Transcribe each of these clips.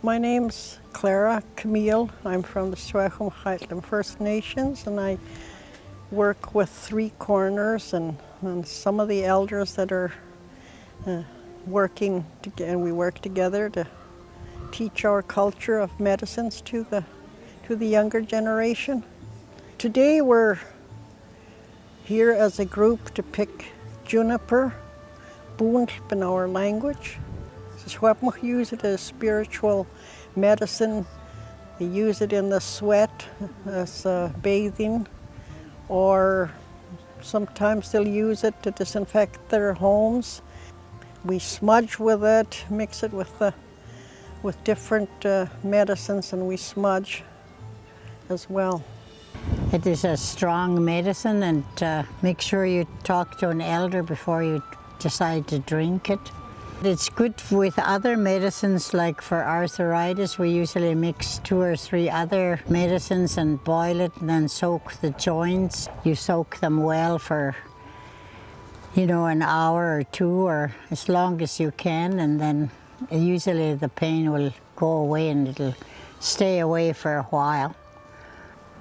My name's Clara Camille. I'm from the Swahili First Nations, and I work with Three Corners and some of the elders that are working together, and we work together to teach our culture of medicines to the younger generation. Today we're here as a group to pick juniper, boontlp in our language. We use it as spiritual medicine. They use it in the sweat as bathing, or sometimes they'll use it to disinfect their homes. We smudge with it, mix it with different medicines, and we smudge as well. It is a strong medicine, and make sure you talk to an elder before you decide to drink it. It's good with other medicines, like for arthritis. We usually mix 2 or 3 other medicines and boil it and then soak the joints. You soak them well for, an hour or 2 or as long as you can, and then usually the pain will go away and it'll stay away for a while.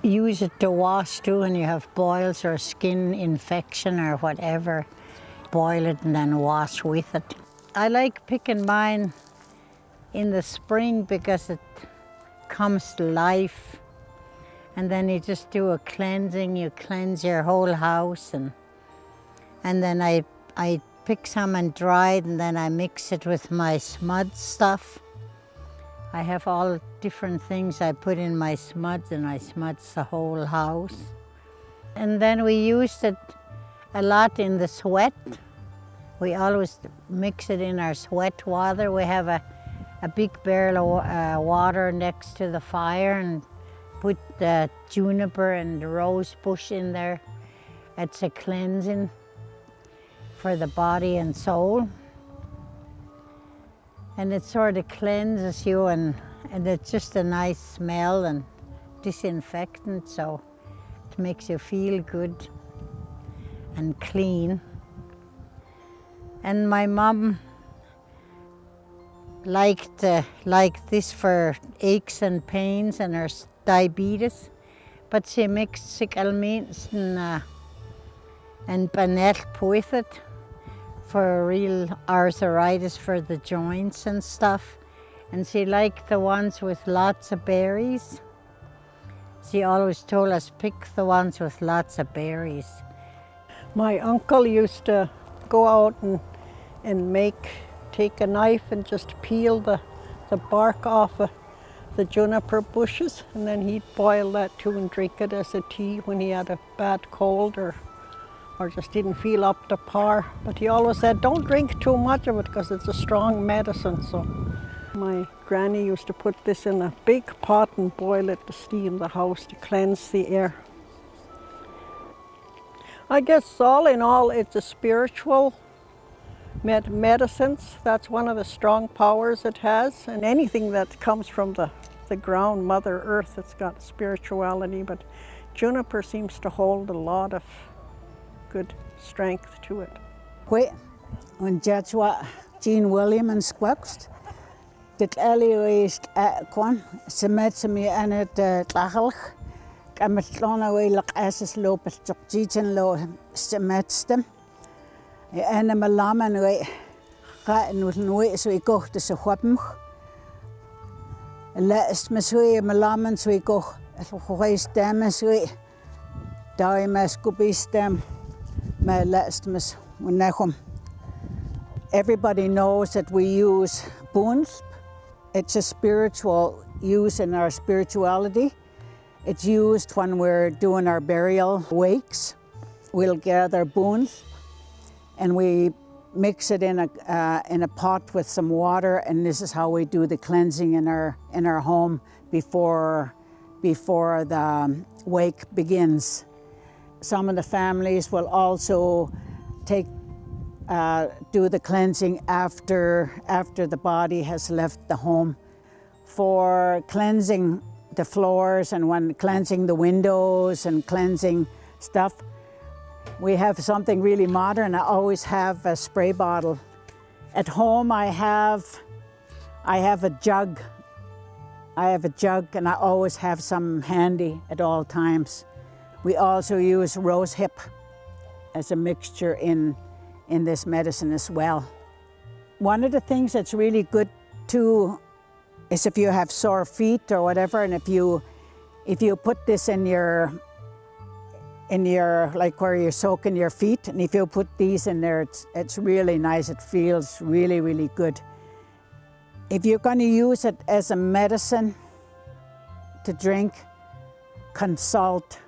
Use it to wash too when you have boils or skin infection or whatever. Boil it and then wash with it. I like picking mine in the spring because it comes to life, and then you just do a cleansing. You cleanse your whole house, and then I pick some and dry it, and then I mix it with my smudge stuff. I have all different things I put in my smudge, and I smudge the whole house. And then we used it a lot in the sweat. We always mix it in our sweat water. We have a big barrel of water next to the fire, and put the juniper and the rose bush in there. It's a cleansing for the body and soul. And it sort of cleanses you, and it's just a nice smell and disinfectant, so it makes you feel good and clean. And my mom liked this for aches and pains and her diabetes, but she mixed sikalmins and banelp with it for real arthritis for the joints and stuff. And she liked the ones with lots of berries. She always told us pick the ones with lots of berries. My uncle used to go out and take a knife and just peel the bark off of the juniper bushes, and then he'd boil that too and drink it as a tea when he had a bad cold or just didn't feel up to par. But he always said, don't drink too much of it because it's a strong medicine. So my granny used to put this in a big pot and boil it to steam the house to cleanse the air. I guess all in all, it's a spiritual medicines. That's one of the strong powers it has, and anything that comes from the ground, Mother Earth, it's got spirituality, but juniper seems to hold a lot of good strength to it. When Joshua Jean William and Squaxt, the earliest con, Semetami and it Tlachel, Kamatlona way like asses lopes, Jitan low, Semetstem. En Melamen way, and with no so we go to the Wapm. Last Messway, Melamen, so we go at Waste Damas way. Diamas could be stem, my last miss when Nahum. Everybody knows that we use boontlp. It's a spiritual use in our spirituality. It's used when we're doing our burial wakes. We'll gather boontlp, and we mix it in a pot with some water, and this is how we do the cleansing in our home before the wake begins. Some of the families will also do the cleansing after the body has left the home. For cleansing the floors and when cleansing the windows and cleansing stuff, we have something really modern. I always have a spray bottle. At home I have a jug I have a jug and I always have some handy at all times. We also use rose hip as a mixture in this medicine as well. One of the things that's really good too is if you have sore feet or whatever, and if you put this in your like where you're soaking your feet, and if you put these in there, it's really nice. It feels really, really good. If you're going to use it as a medicine to drink, consult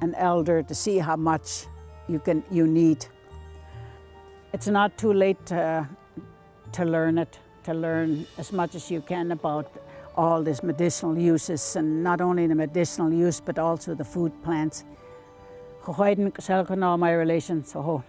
an elder to see how much you need. It's not too late to learn it, to learn as much as you can about all these medicinal uses, and not only the medicinal use but also the food plants. My relation, so